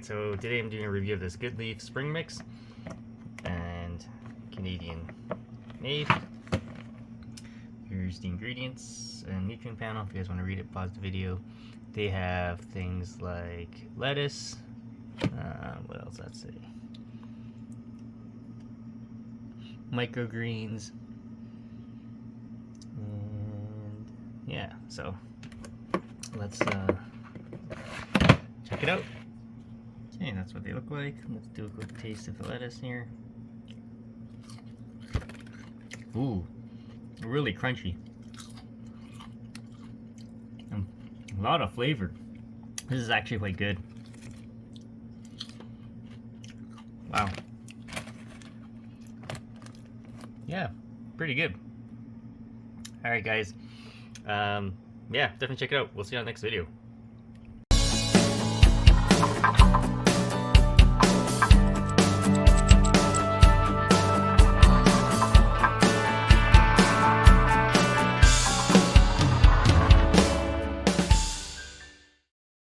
Alright, so today I'm doing a review of this Good Leaf Spring Mix and Canadian made. Here's the ingredients and nutrient panel. If you guys want to read it, pause the video. They have things like lettuce, what else does that say? Microgreens, and yeah, so let's check it out. Okay, that's what they look like. Let's do a quick taste of the lettuce here. Ooh, really crunchy. A lot of flavor. This is actually quite good. Wow. Yeah, pretty good. Alright guys. Yeah, definitely check it out. We'll see you on the next video.